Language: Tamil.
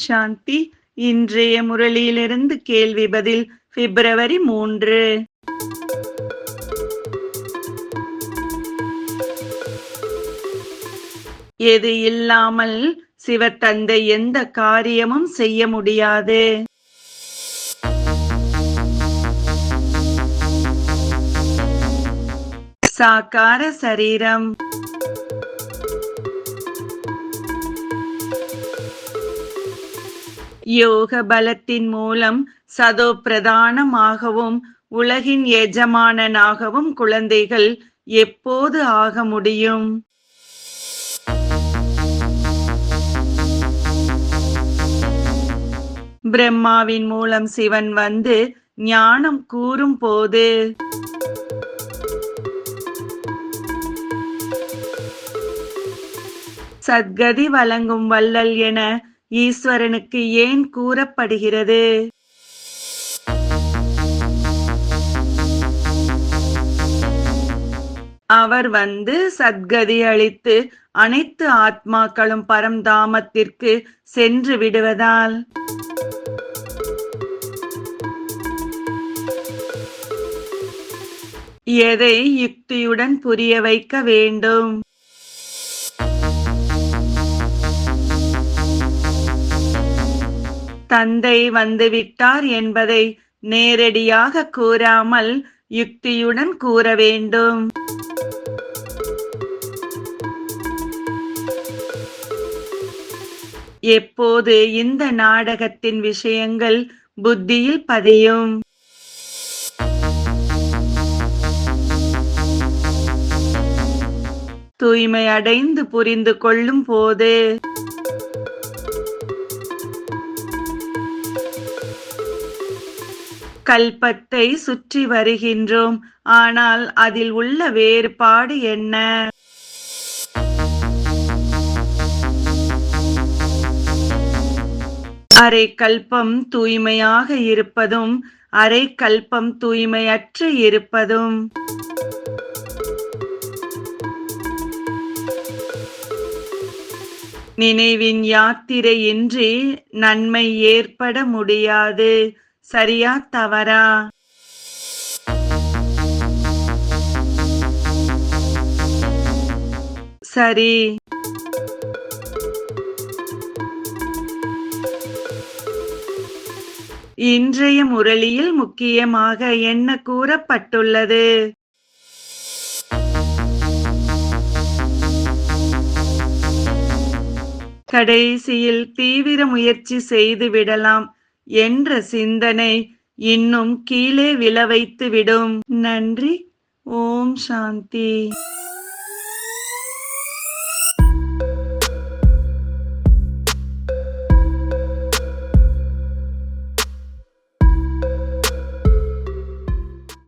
சாந்தி. இன்றைய முரளியிலிருந்து கேள்வி பதில் பிப்ரவரி 3. எது இல்லாமல் சிவத்தந்தை எந்த காரியமும் செய்ய முடியாது. சாக்கார சரீரம். யோக பலத்தின் மூலம் சதோ பிரதானமாகவும் உலகின் எஜமானனாகவும் குழந்தைகள் எப்போது ஆக முடியும்? பிரம்மாவின் மூலம் சிவன் வந்து ஞானம் கூறும் போது. சத்கதி வழங்கும் வள்ளல் என ஈஸ்வரனுக்கு ஏன் கூறப்படுகிறது? அவர் வந்து சத்கதி அளித்து அனைத்து ஆத்மாக்களும் பரம்தாமத்திற்கு சென்று விடுவதால். எதை யுக்தியுடன் புரிய வைக்க வேண்டும்? தந்தை வந்துவிட்டார் என்பதை நேரடியாக கூறாமல் யுக்தியுடன் கூற வேண்டும். எப்போது இந்த நாடகத்தின் விஷயங்கள் புத்தியில் பதியும்? தூய்மை அடைந்து புரிந்து கொள்ளும் போது. கல்பத்தை சுற்றி வருகின்றோம், ஆனால் அதில் உள்ள வேறுபாடு என்ன? அரை கல்பம் தூய்மையாக இருப்பதும் அரை கல்பம் தூய்மையற்று இருப்பதும். நினைவின் யாத்திரையின்றி நன்மை ஏற்பட முடியாது. சரியா தவறா? சரி. இன்றைய முரளியில் முக்கியமாக என்ன கூறப்பட்டுள்ளது? கடைசியில் தீவிர முயற்சி செய்து விடலாம் என்ற சிந்தனை இன்னும் கீழே விழ வைத்து விடும். நன்றி. ஓம் சாந்தி.